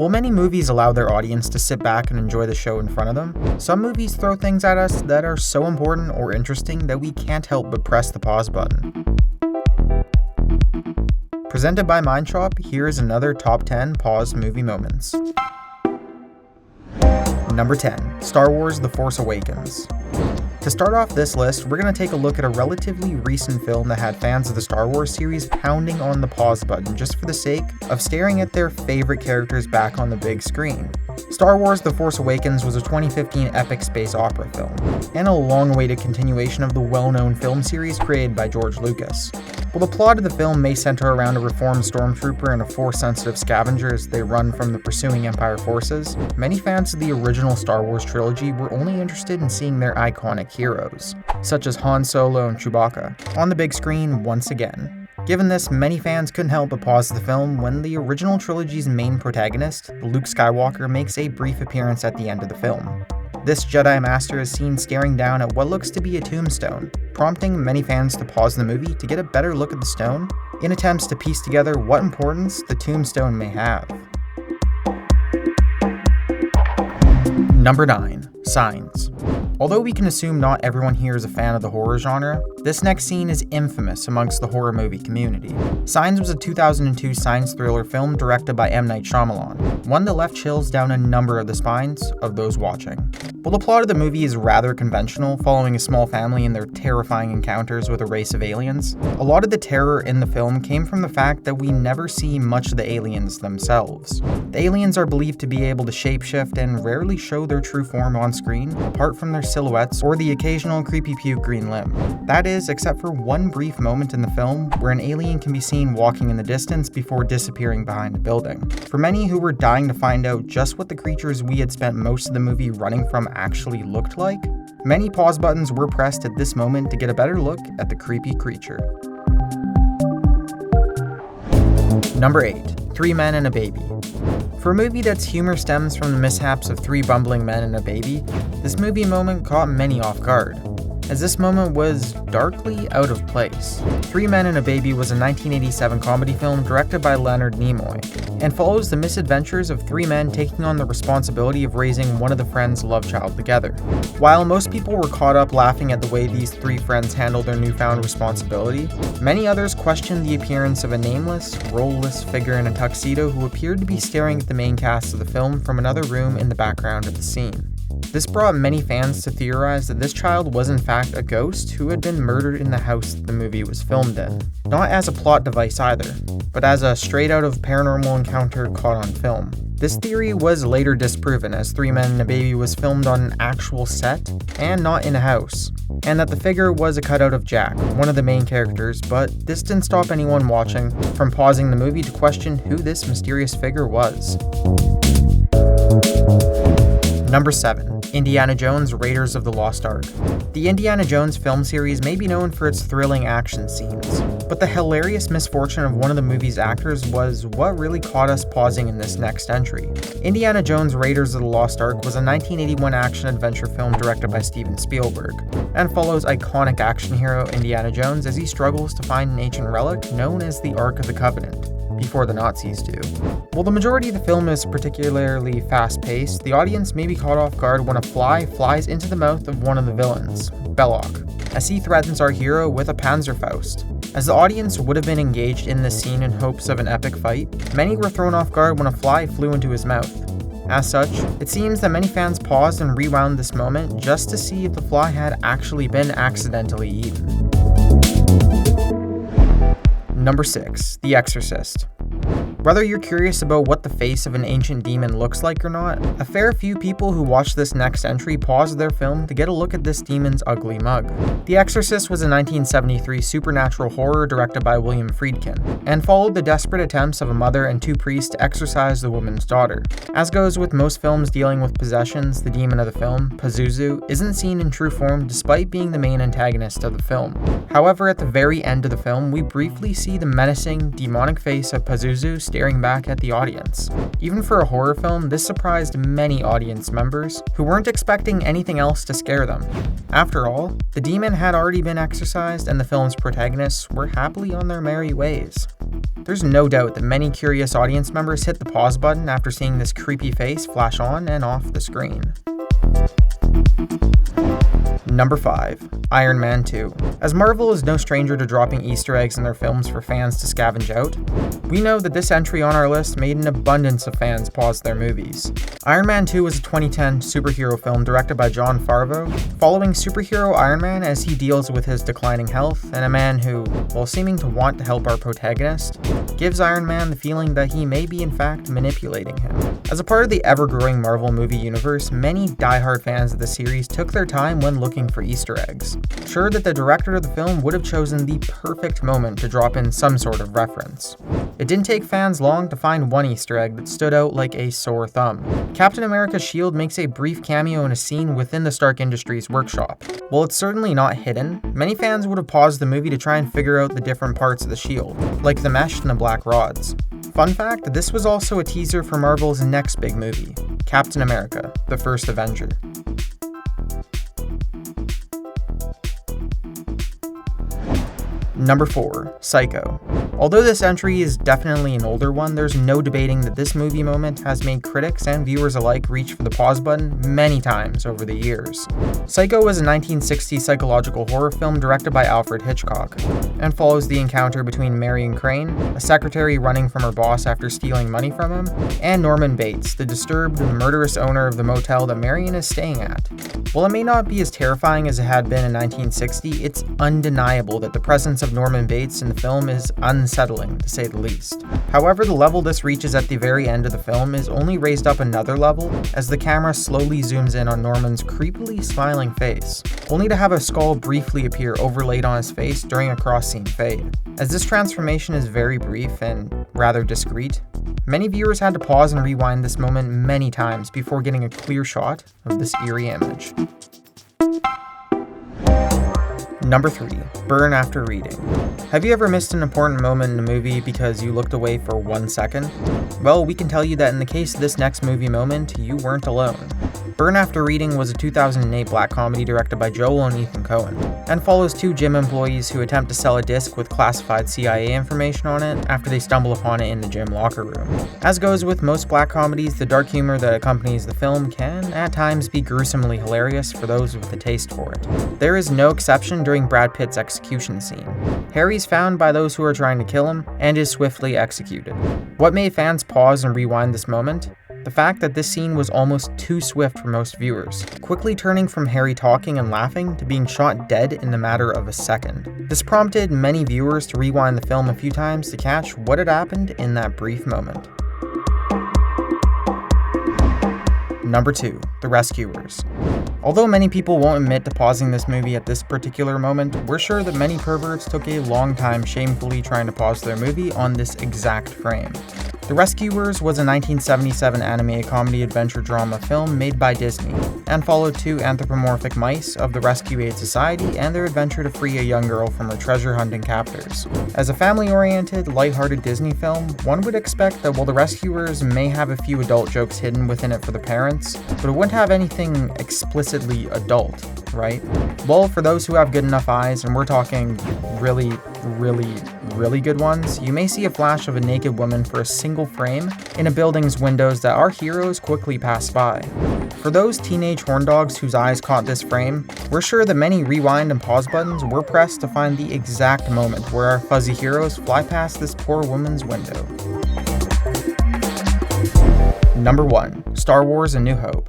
While many movies allow their audience to sit back and enjoy the show in front of them, some movies throw things at us that are so important or interesting that we can't help but press the pause button. Presented by MindChop, here is another top 10 paused movie moments. Number 10. Star Wars: The Force Awakens. To start off this list, we're going to take a look at a relatively recent film that had fans of the Star Wars series pounding on the pause button just for the sake of staring at their favorite characters back on the big screen. Star Wars: The Force Awakens was a 2015 epic space opera film, and a long-awaited continuation of the well-known film series created by George Lucas. While the plot of the film may center around a reformed stormtrooper and a Force-sensitive scavenger as they run from the pursuing Empire forces, many fans of the original Star Wars trilogy were only interested in seeing their iconic heroes, such as Han Solo and Chewbacca, on the big screen once again. Given this, many fans couldn't help but pause the film when the original trilogy's main protagonist, Luke Skywalker, makes a brief appearance at the end of the film. This Jedi Master is seen staring down at what looks to be a tombstone, prompting many fans to pause the movie to get a better look at the stone, in attempts to piece together what importance the tombstone may have. Number 9. Signs. Although we can assume not everyone here is a fan of the horror genre, this next scene is infamous amongst the horror movie community. Signs was a 2002 science thriller film directed by M. Night Shyamalan, one that left chills down a number of the spines of those watching. While the plot of the movie is rather conventional, following a small family and their terrifying encounters with a race of aliens, a lot of the terror in the film came from the fact that we never see much of the aliens themselves. The aliens are believed to be able to shapeshift and rarely show their true form on screen, apart from their silhouettes or the occasional creepy puke green limb. That is, except for one brief moment in the film where an alien can be seen walking in the distance before disappearing behind a building. For many who were dying to find out just what the creatures we had spent most of the movie running from actually looked like, many pause buttons were pressed at this moment to get a better look at the creepy creature. Number 8. Three Men and a Baby. For a movie that's humor stems from the mishaps of three bumbling men and a baby, this movie moment caught many off guard, as this moment was darkly out of place. Three Men and a Baby was a 1987 comedy film directed by Leonard Nimoy, and follows the misadventures of three men taking on the responsibility of raising one of the friends' love child together. While most people were caught up laughing at the way these three friends handled their newfound responsibility, many others questioned the appearance of a nameless, role-less figure in a tuxedo who appeared to be staring at the main cast of the film from another room in the background of the scene. This brought many fans to theorize that this child was in fact a ghost who had been murdered in the house the movie was filmed in. Not as a plot device either, but as a straight out of paranormal encounter caught on film. This theory was later disproven, as Three Men and a Baby was filmed on an actual set and not in a house, and that the figure was a cutout of Jack, one of the main characters, but this didn't stop anyone watching from pausing the movie to question who this mysterious figure was. Number 7. Indiana Jones: Raiders of the Lost Ark. The Indiana Jones film series may be known for its thrilling action scenes, but the hilarious misfortune of one of the movie's actors was what really caught us pausing in this next entry. Indiana Jones: Raiders of the Lost Ark was a 1981 action-adventure film directed by Steven Spielberg, and follows iconic action hero Indiana Jones as he struggles to find an ancient relic known as the Ark of the Covenant, before the Nazis do. While the majority of the film is particularly fast-paced, the audience may be caught off guard when a fly flies into the mouth of one of the villains, Belloc, as he threatens our hero with a Panzerfaust. As the audience would have been engaged in this scene in hopes of an epic fight, many were thrown off guard when a fly flew into his mouth. As such, it seems that many fans paused and rewound this moment just to see if the fly had actually been accidentally eaten. Number 6. The Exorcist. Whether you're curious about what the face of an ancient demon looks like or not, a fair few people who watch this next entry paused their film to get a look at this demon's ugly mug. The Exorcist was a 1973 supernatural horror directed by William Friedkin, and followed the desperate attempts of a mother and two priests to exorcise the woman's daughter. As goes with most films dealing with possessions, the demon of the film, Pazuzu, isn't seen in true form despite being the main antagonist of the film. However, at the very end of the film, we briefly see the menacing, demonic face of Pazuzu staring back at the audience. Even for a horror film, this surprised many audience members who weren't expecting anything else to scare them. After all, the demon had already been exorcised and the film's protagonists were happily on their merry ways. There's no doubt that many curious audience members hit the pause button after seeing this creepy face flash on and off the screen. Number 5. Iron Man 2. As Marvel is no stranger to dropping Easter eggs in their films for fans to scavenge out, we know that this entry on our list made an abundance of fans pause their movies. Iron Man 2 was a 2010 superhero film directed by Jon Favreau, following superhero Iron Man as he deals with his declining health, and a man who, while seeming to want to help our protagonist, gives Iron Man the feeling that he may be in fact manipulating him. As a part of the ever-growing Marvel movie universe, many die-hard fans of the series took their time when looking for Easter eggs, sure that the director of the film would have chosen the perfect moment to drop in some sort of reference. It didn't take fans long to find one Easter egg that stood out like a sore thumb. Captain America's shield makes a brief cameo in a scene within the Stark Industries workshop. While it's certainly not hidden, many fans would have paused the movie to try and figure out the different parts of the shield, like the mesh and the black rods. Fun fact, this was also a teaser for Marvel's next big movie, Captain America: The First Avenger. Number 4. Psycho. Although this entry is definitely an older one, there's no debating that this movie moment has made critics and viewers alike reach for the pause button many times over the years. Psycho was a 1960s psychological horror film directed by Alfred Hitchcock, and follows the encounter between Marion Crane, a secretary running from her boss after stealing money from him, and Norman Bates, the disturbed and murderous owner of the motel that Marion is staying at. While it may not be as terrifying as it had been in 1960, it's undeniable that the presence of Norman Bates in the film is unsettling, to say the least. However, the level this reaches at the very end of the film is only raised up another level as the camera slowly zooms in on Norman's creepily smiling face, only to have a skull briefly appear overlaid on his face during a cross-scene fade. As this transformation is very brief and rather discreet, many viewers had to pause and rewind this moment many times before getting a clear shot of this eerie image. Number 3. Burn after reading. Have you ever missed an important moment in a movie because you looked away for 1 second? Well, we can tell you that in the case of this next movie moment, you weren't alone. Burn After Reading was a 2008 black comedy directed by Joel and Ethan Coen, and follows two gym employees who attempt to sell a disc with classified CIA information on it after they stumble upon it in the gym locker room. As goes with most black comedies, the dark humor that accompanies the film can, at times, be gruesomely hilarious for those with a taste for it. There is no exception during Brad Pitt's execution scene. Harry's found by those who are trying to kill him, and is swiftly executed. What made fans pause and rewind this moment? The fact that this scene was almost too swift for most viewers, quickly turning from Harry talking and laughing to being shot dead in the matter of a second. This prompted many viewers to rewind the film a few times to catch what had happened in that brief moment. Number 2. The Rescuers. Although many people won't admit to pausing this movie at this particular moment, we're sure that many perverts took a long time shamefully trying to pause their movie on this exact frame. The Rescuers was a 1977 animated comedy adventure drama film made by Disney, and followed two anthropomorphic mice of the Rescue Aid Society and their adventure to free a young girl from her treasure-hunting captors. As a family-oriented, lighthearted Disney film, one would expect that while The Rescuers may have a few adult jokes hidden within it for the parents, but it wouldn't have anything explicitly adult, right? Well, for those who have good enough eyes, and we're talking really good ones, you may see a flash of a naked woman for a single frame in a building's windows that our heroes quickly pass by. For those teenage horn dogs whose eyes caught this frame, we're sure that many rewind and pause buttons were pressed to find the exact moment where our fuzzy heroes fly past this poor woman's window. Number 1. Star Wars: A New Hope.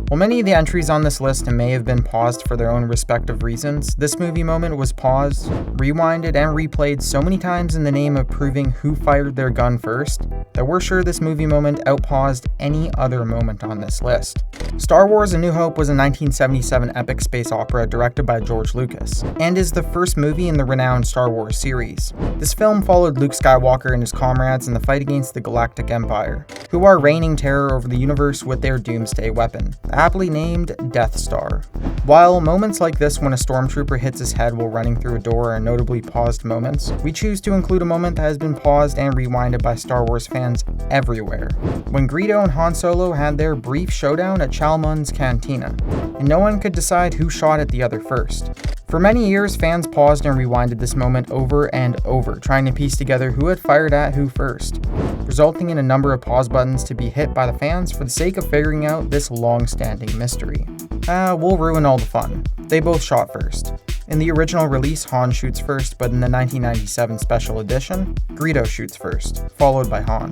While many of the entries on this list may have been paused for their own respective reasons, this movie moment was paused, rewinded, and replayed so many times in the name of proving who fired their gun first, that we're sure this movie moment outpaused any other moment on this list. Star Wars: A New Hope was a 1977 epic space opera directed by George Lucas, and is the first movie in the renowned Star Wars series. This film followed Luke Skywalker and his comrades in the fight against the Galactic Empire, who are reigning terror over the universe with their doomsday weapon, aptly named Death Star. While moments like this when a stormtrooper hits his head while running through a door are notably paused moments, we choose to include a moment that has been paused and rewinded by Star Wars fans everywhere, when Greedo and Han Solo had their brief showdown at Chalmun's Cantina, and no one could decide who shot at the other first. For many years, fans paused and rewinded this moment over and over, trying to piece together who had fired at who first, resulting in a number of pause buttons to be hit by the fans for the sake of figuring out this long-standing mystery. We'll ruin all the fun. They both shot first. In the original release, Han shoots first, but in the 1997 special edition, Greedo shoots first, followed by Han.